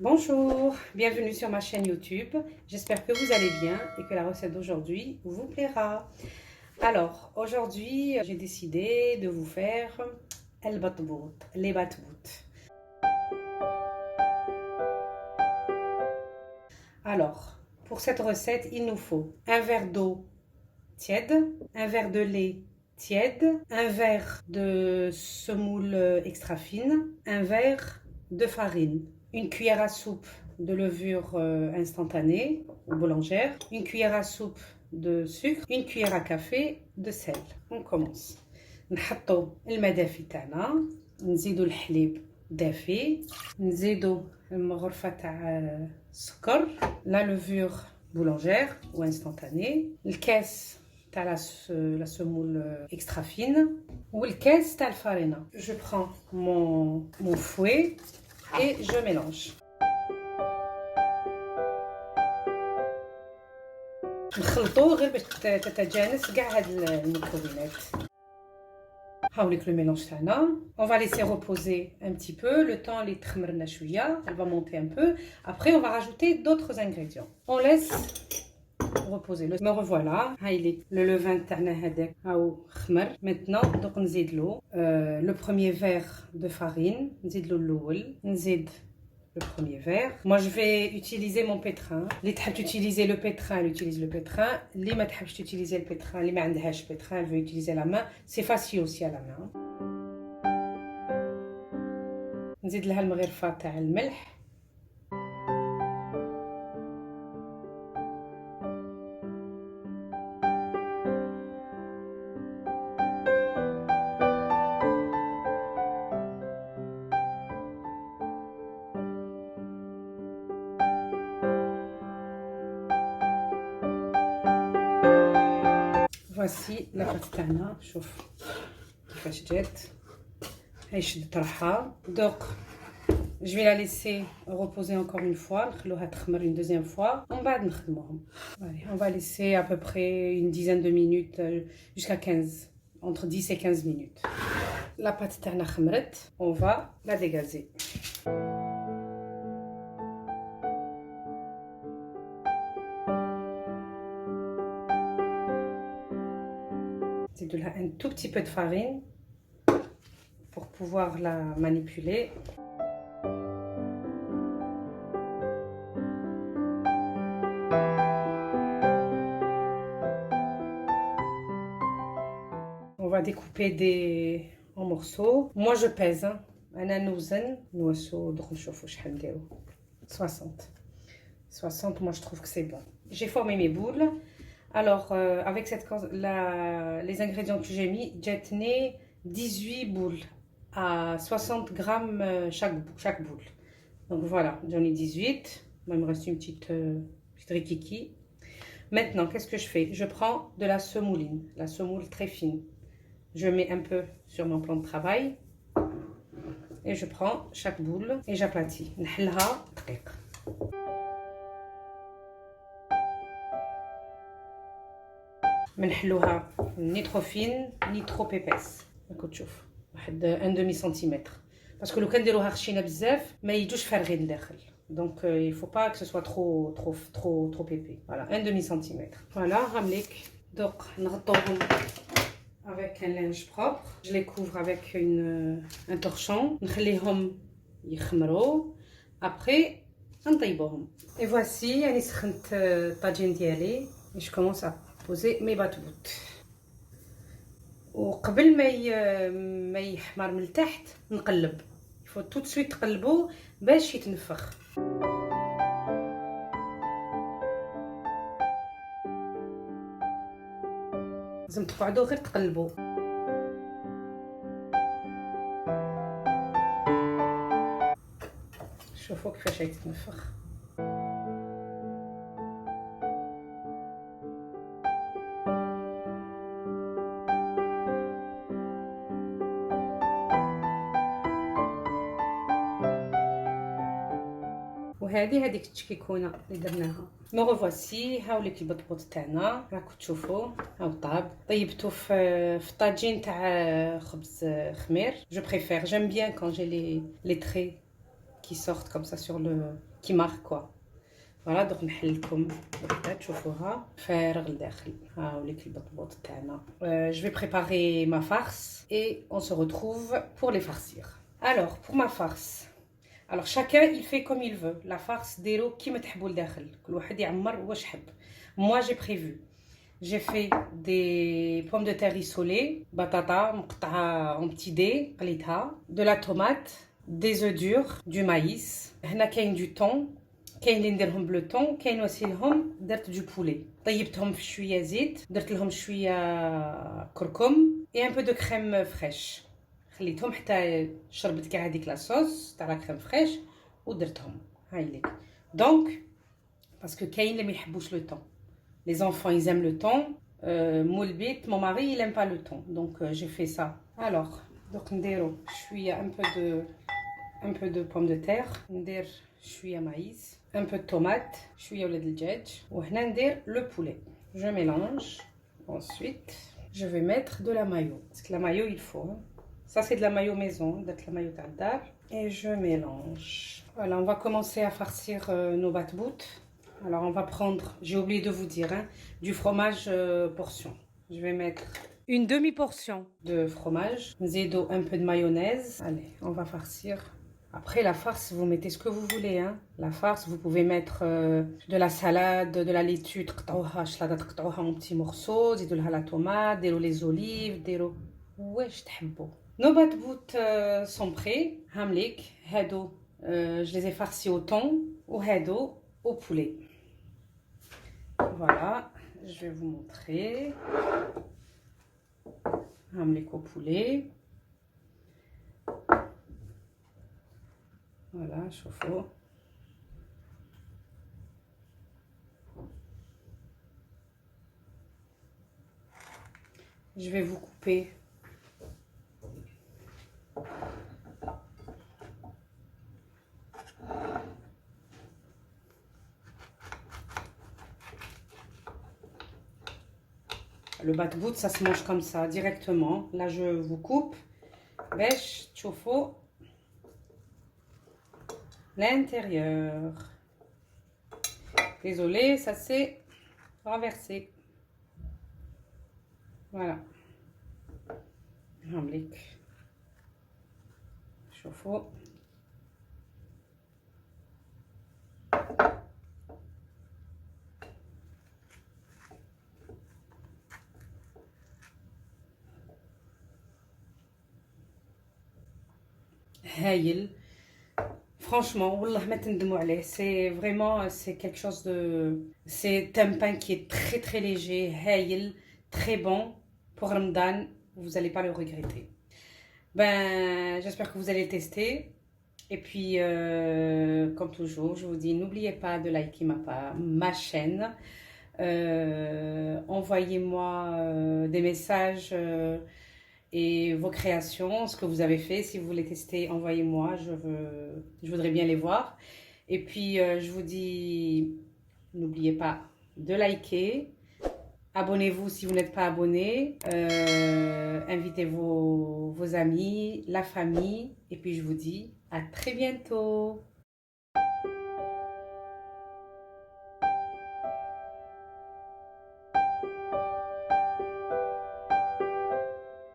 Bonjour, bienvenue sur ma chaîne YouTube. J'espère que vous allez bien et que la recette d'aujourd'hui vous plaira. Alors, aujourd'hui, j'ai décidé de vous faire les batbout. Alors, pour cette recette, il nous faut un verre d'eau tiède, un verre de lait tiède, un verre de semoule extra fine, un verre de farine, une cuillère à soupe de levure instantanée ou boulangère, une cuillère à soupe de sucre, une cuillère à café de sel. On commence. نحطو الماء دافي تاعنا، نزيدو الحليب دافي، نزيدو غرفة تاع السكر، لا لوفور boulangère ou instantanée، الكاس تاع la semoule extra fine ou الكاس تاع الفارينة. Je prends mon fouet et je mélange. نخلطوه غير باش تتجانس كاع هاد المكونات. هاوليك لو ميلونج تاعنا. On va laisser reposer un petit peu le temps اللي تخمرنا شويه. Elle va monter un peu. Après on va rajouter d'autres ingrédients. On laisse reposer. Me revoilà. هايلي le levain تاعنا هذاك هاو خمر. Maintenant donc نزيد له le premier verre de farine. نزيد له الاول. نزيد le premier verre. Moi je vais utiliser mon pétrin. Les تحب utiliser le pétrin, elle utilise le pétrin. Les ما تحبش utiliser le pétrin, les ما عندهاش pétrin, elle veut utiliser la main. C'est facile aussi à la main. نزيد لها المغرفة تاع الملح. Voici la pâte تاعنا. شوف كيفاش جات. هاي شدت روحها. Donc je vais la laisser reposer encore une fois. نخلوها تخمر une deuxième fois. On va نخدموهم. On va laisser à peu près une dizaine de minutes jusqu'à 15, entre 10 et 15 minutes. La pâte تاعنا خمرت. On va la dégazer. نزيدو لها un tout petit peu de farine pour pouvoir la manipuler. On va découper en morceaux. Moi je pèse. أنا نوزن نوصو دوك نشوفو شحال نديرو. 60. Moi je trouve que c'est bon. J'ai formé mes boules. Alors avec les ingrédients que j'ai mis, j'ai 18 boules à 60 grammes chaque boule. Donc voilà, j'en ai 18. Il me reste une petite rikiki. Maintenant, qu'est-ce que je fais? Je prends de la semouline, la semoule très fine. Je mets un peu sur mon plan de travail. Et je prends chaque boule et j'aplatis. نحلها دقيق. ما نحلوها ni trop fine ni trop épaisse. راكو تشوف واحد 1 demi centimètre. Parce que لو كان نديروها خشينه بزاف ما يجوش فارغين لداخل. Donc il faut pas que ce soit trop épais. Voilà, 1 demi centimètre. Voilà, رمليك. Donc نغطوهم avec un linge propre. Je les couvre avec un torchon. نخليهم يخمروا. Après نطيبوهم. Et voici أنا سخنت الطاجين ديالي. Et je commence à poser mes batbout. وقبل ما يحمر من التحت نقلب. Il faut tout de suite تقلبوه باش يتنفخ. لازم تقعدوا غير تقلبوا. شوفوا كيفاش يتنفخ. وهذه هذيك التشكيكونه اللي درناها. مو ريفواسي هاوليك البطبوط تاعنا راكم تشوفوا هاو طاب. طيبته في طاجين تاع خبز خمير. جو بريفير جيم بيان كون جي لي traits qui sortent comme ça sur le... qui marquent quoi. Voilà, donc نحلكم وحده تشوفوها فارغ لداخل. هاوليك البطبوط تاعنا. Je vais préparer ma farce et on se retrouve pour les farcir. Alors, pour ma farce. Alors chacun il fait comme il veut. La farce ديروا كيما تحبوا لداخل. كل واحد يعمر واش حب. Moi j'ai prévu. J'ai fait des pommes de terre rissolées, batata مقطعة en petits dés, قليتها, de la tomate, des œufs durs, du maïs. هنا كاين du thon. كاين اللي نديرهم بلوطون كاين وسيلهم درت دو بولي طيبتهم في شويه زيت درت لهم شويه كركم اي ان بو دو كريم فريش خليتهم حتى شربت كاع هذيك لاصوص تاع لا كريم فريش ودرتهم هاي ليك دونك باسكو كاين اللي ما يحبوش لو طون لي زانفون يزام لو طون مول البيت مون ماري يلم با لو طون دونك جي في سا الوغ دوك نديرو شويه ان بو دو بوم دو تير ندير شويه ماïs un peu de tomate, شوية ولاد الدجاج وهنا ندير le poulet. Je mélange. Ensuite, je vais mettre de la mayo. Parce que la mayo, il faut. Hein. Ça, c'est de la mayo maison, de la mayo tardar. Et je mélange. Voilà, on va commencer à farcir nos batbout. Alors, on va prendre, j'ai oublié de vous dire, hein, du fromage portion. Je vais mettre une demi-portion de fromage. Zédo, un peu de mayonnaise. Allez, on va farcir. Après la farce, vous mettez ce que vous voulez. Hein. La farce, vous pouvez mettre de la salade, de la laitue, en petits morceaux, la tomate, les olives, wesh تحبوا. Nos batbout sont prêts. Hamlik, hado, je les ai farcis au thon ou hado au poulet. Voilà, je vais vous montrer. Hamlik au poulet. Voilà, chauffe-eau. Je vais vous couper le batbout, ça se mange comme ça directement. Là, je vous coupe. Bêche, chauffe-eau. L'intérieur. Désolée, ça s'est renversé. Voilà. Hamlik. Chauffe-eau. هايل. Franchement, والله ما تندموا عليه. C'est vraiment, c'est quelque chose de... C'est un pain qui est très très léger, هايل, très bon. Pour Ramadan, vous n'allez pas le regretter. Ben, j'espère que vous allez le tester. Et puis, comme toujours, je vous dis, n'oubliez pas de liker ma chaîne. Envoyez-moi des messages et vos créations, ce que vous avez fait. Si vous voulez tester, envoyez-moi. Je voudrais bien les voir. Et puis, je vous dis, n'oubliez pas de liker. Abonnez-vous si vous n'êtes pas abonné. Invitez vos amis, la famille. Et puis, je vous dis à très bientôt.